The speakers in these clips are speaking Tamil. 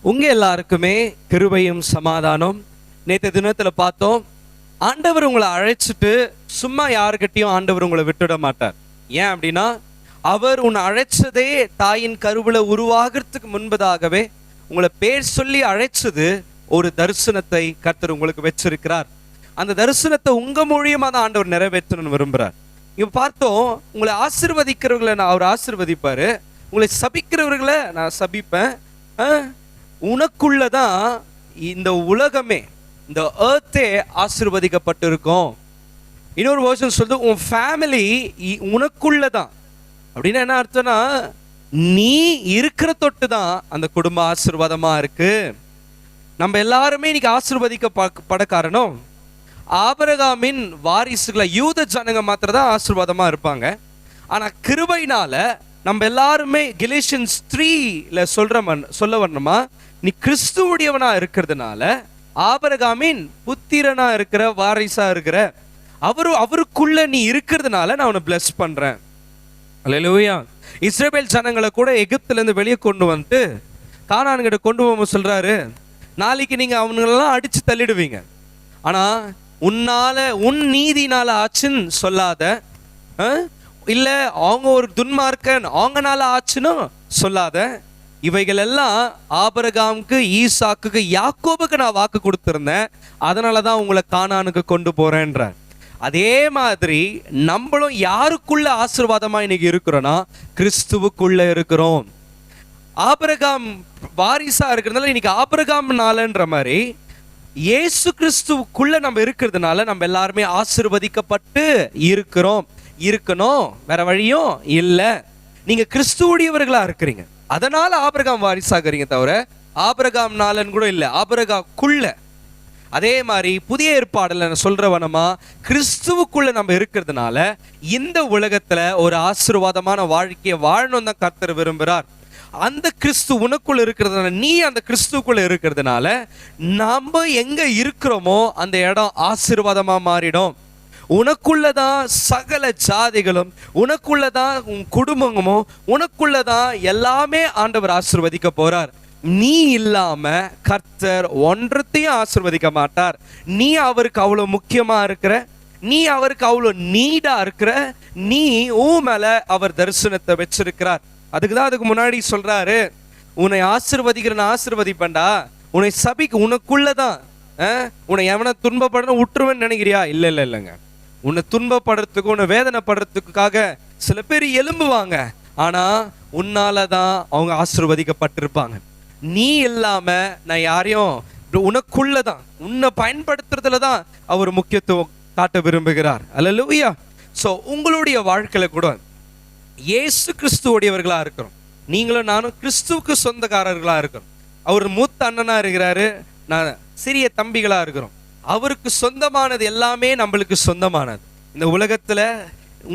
உங்க எல்லாருக்குமே கிருபையும் சமாதானம். நேற்று தினத்துல பார்த்தோம், ஆண்டவர் உங்களை அழைச்சிட்டு சும்மா யாருக்கிட்டையும் ஆண்டவர் உங்களை விட்டுட மாட்டார். ஏன் அப்படின்னா, அவர் உன்னை அழைச்சதே தாயின் கருவுல உருவாகிறதுக்கு முன்பதாகவே உங்களை பேர் சொல்லி அழைச்சது ஒரு தரிசனத்தை கர்த்தர் உங்களுக்கு வச்சிருக்கிறார். அந்த தரிசனத்தை உங்க மூலியமா தான் ஆண்டவர் நிறைவேற்றணும்னு விரும்புறார். இப்ப பார்த்தோம், உங்களை ஆசீர்வதிக்கிறவர்களை நான் அவர் ஆசீர்வதிப்பாரு, உங்களை சபிக்கிறவர்களை நான் சபிப்பேன். உனக்குள்ளதான் இந்த உலகமே, இந்த எர்த்தே ஆசீர்வதிக்கப்பட்டிருக்கும். இன்னொரு வேர்ஷன் சொல்லுது, உன் ஃபேமிலி உனக்குள்ளதான். அப்படின்னா என்ன அர்த்தம்னா, நீ இருக்கிற தொட்டு தான் அந்த குடும்ப ஆசீர்வாதமா இருக்கு. நம்ம எல்லாருமே இன்னைக்கு ஆசீர்வதிக்கப்பட காரணம், ஆபிரகாமின் வாரிசுகளை யூத ஜனங்க மாத்திரம் தான் ஆசீர்வாதமா இருப்பாங்க. ஆனா கிருபையினால நம்ம எல்லாருமே கலேஷியன்ஸ் 3ல சொல்ல வரணுமா, நீ கிறிஸ்துவுடையவனா இருக்கிறதுனால, ஆபிரகாமின் புத்திரனா இருக்கிற வாரிசா இருக்கிற அவருக்குள்ள நீ இருக்கிறதுனால நான் உன்னை பிளஸ் பண்றேன். அல்லேலூயா. இஸ்ரவேல் ஜனங்களை கூட எகிப்துல இருந்து வெளியே கொண்டு வந்துட்டு கானான்கிட்ட கொண்டு போக சொல்றாரு, நாளைக்கு நீங்க அவங்களெல்லாம் அடிச்சு தள்ளிடுவீங்க, ஆனா உன் நீதினால ஆச்சுன்னு சொல்லாத, இல்ல அவங்க ஒரு துன்மார்க்கன் அவங்கனால ஆச்சுன்னு சொல்லாத. இவைகள் எல்லாம் ஆபிரகாமுக்கு, ஈசாக்குக்கு, யாக்கோபுக்கு நான் வாக்கு கொடுத்திருந்தேன், அதனாலதான் உங்களை கானானுக்கு கொண்டு போறேன்ற. அதே மாதிரி நம்மளும் யாருக்குள்ள ஆசீர்வாதமா இன்னைக்கு இருக்கிறோம்னா, கிறிஸ்துவுக்குள்ள இருக்கிறோம். ஆபிரகாம் வாரிசா இருக்கிறதுனால இன்னைக்கு ஆபிரகாம் நாளன்ற மாதிரி இயேசு கிறிஸ்துவுக்குள்ள நம்ம இருக்கிறதுனால நம்ம எல்லாருமே ஆசீர்வதிக்கப்பட்டு இருக்கணும். வேற வழியும் இல்லை. நீங்க கிறிஸ்துவுடையவர்களா இருக்கிறீங்க, அதனால ஆபிரகாம் வாரிசாகிறீங்க, தவிர ஆபிரகாம் நாளன் கூட இல்லை, ஆபிரகாமுக்குள்ள. அதே மாதிரி புதிய ஏற்பாடுல சொல்றவனமா கிறிஸ்துவுக்குள்ள நம்ம இருக்கிறதுனால இந்த உலகத்துல ஒரு ஆசீர்வாதமான வாழ்க்கையை வாழணும் தான் கர்த்தர் விரும்புகிறார். அந்த கிறிஸ்து உனக்குள்ள இருக்கிறதுனால, நீ அந்த கிறிஸ்துக்குள்ள இருக்கிறதுனால, நம்ம எங்க இருக்கிறோமோ அந்த இடம் ஆசீர்வாதமா மாறிடும். உனக்குள்ளதான் சகல ஜாதிகளும், உனக்குள்ளதான் உன் குடும்பமும், உனக்குள்ளதான் எல்லாமே ஆண்டவர் ஆசீர்வதிக்க போறார். நீ இல்லாம கர்த்தர் ஒன்றத்தையும் ஆசீர்வதிக்க மாட்டார். நீ அவருக்கு அவ்வளவு முக்கியமா இருக்கிற, நீ அவருக்கு அவ்வளவு நீடா இருக்கிற, நீ மேல அவர் தரிசனத்தை வச்சிருக்கிறார். அதுக்கு முன்னாடி சொல்றாரு, உன்னை ஆசீர்வதிக்கிற நான் ஆசீர்வதிப்பேன்டா, உன்னை சபிக்க உனக்குள்ளதான். உன்னை எவனை துன்பப்படணும் விட்டுருவேன்னு நினைக்கிறியா? இல்லைங்க. உன்னை துன்பப்படுறதுக்கு, உன்னை வேதனைப்படுறதுக்காக சில பேர் எழும்புவாங்க, ஆனா உன்னாலதான் அவங்க ஆசீர்வதிக்கப்பட்டிருப்பாங்க. நீ இல்லாம நான் யாரையும், உனக்குள்ளதான், உன்னை பயன்படுத்துறதுலதான் அவர் முக்கியத்துவம் காட்ட விரும்புகிறார். அல்லேலூயா. சோ உங்களுடைய வாழ்க்கையில கூட இயேசு கிறிஸ்துவோடையவர்களா இருக்கிறோம். நீங்களும் நானும் கிறிஸ்துவுக்கு சொந்தக்காரர்களா இருக்கிறோம். அவர் மூத்த அண்ணனா இருக்கிறாரு, நான் சிறிய தம்பிகளா இருக்கிறோம். அவருக்கு சொந்தமானது எல்லாமே நம்மளுக்கு சொந்தமானது. இந்த உலகத்துல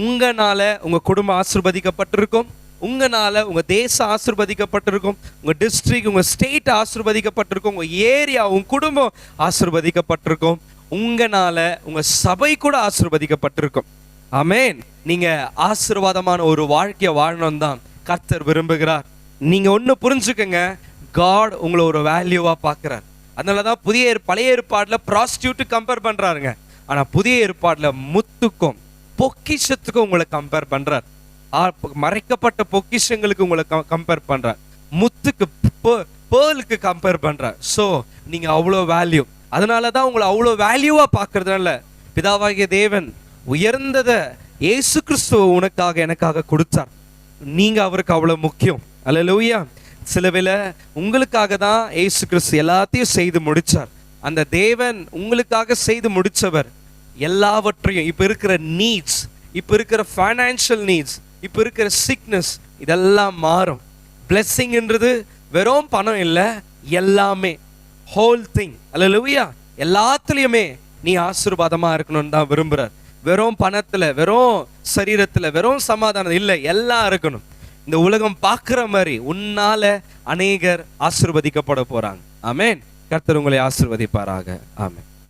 உங்கனால உங்க குடும்பம் ஆசீர்வதிக்கப்பட்டிருக்கும், உங்கனால உங்க தேசம் ஆசீர்வதிக்கப்பட்டிருக்கும், உங்க டிஸ்ட்ரிக்ட், உங்க ஸ்டேட் ஆசீர்வதிக்கப்பட்டிருக்கும், உங்க ஏரியா, உங்க குடும்பம் ஆசீர்வதிக்கப்பட்டிருக்கும், உங்கனால உங்க சபை கூட ஆசீர்வதிக்கப்பட்டிருக்கும். ஆமென். நீங்க ஆசீர்வாதமான ஒரு வாழ்க்கையை வாழணும் தான் கர்த்தர் விரும்புகிறார். நீங்க ஒண்ணு புரிஞ்சுக்கங்க, காட் உங்களை ஒரு வேல்யூவா பார்க்கிறார். அதனாலதான் பழைய ஏற்பாடுல ப்ராஸ்டியூட் கம்பேர் பண்றாருங்க, ஆனா புதிய ஏற்பாடுல முத்துக்கும் பொக்கிஷத்துக்கும் உங்களை கம்பேர் பண்றார். மறைக்கப்பட்ட பொக்கிஷங்களுக்கு உங்களை கம்பேர் பண்றார், முத்துக்கு பேர்லுக்கு கம்பேர் பண்றார். சோ நீங்க அவ்வளோ வேல்யூ. அதனாலதான் உங்களை அவ்வளோ வேல்யூவா பார்க்கறதுனால பிதாவாகிய தேவன் உயர்ந்ததை இயேசு கிறிஸ்துவ உனக்காக எனக்காக கொடுத்தார். நீங்க அவருக்கு அவ்வளவு முக்கியம். அல்லேலூயா. சில வேளை உங்களுக்காக தான் இயேசு கிறிஸ்து எல்லாத்தையும் செய்து முடிச்சார். அந்த தேவன் உங்களுக்காக செய்து முடிச்சவர் எல்லாவற்றையும், இப்ப இருக்கிற நீட்ஸ், இப்ப இருக்கிற ஃபைனான்சியல் நீட்ஸ், இப்ப இருக்கிற சிக்னஸ், இதெல்லாம் மாறும். பிளெஸிங்ன்றது வெறும் பணம் இல்லை, எல்லாமே, ஹோல் திங். அல்லேலூயா. எல்லாத்துலயுமே நீ ஆசீர்வாதமா இருக்கணும்னு தான் விரும்புறார். வெறும் பணத்துல, வெறும் சரீரத்துல, வெறும் சமாதானம் இல்லை, எல்லாம் இருக்கணும். இந்த உலகம் பார்க்கிற மாதிரி உன்னால அநேகர் ஆசீர்வதிக்கப்பட போறாங்க. ஆமென். கர்த்தர் உங்களை ஆசீர்வதிப்பாராக. ஆமென்.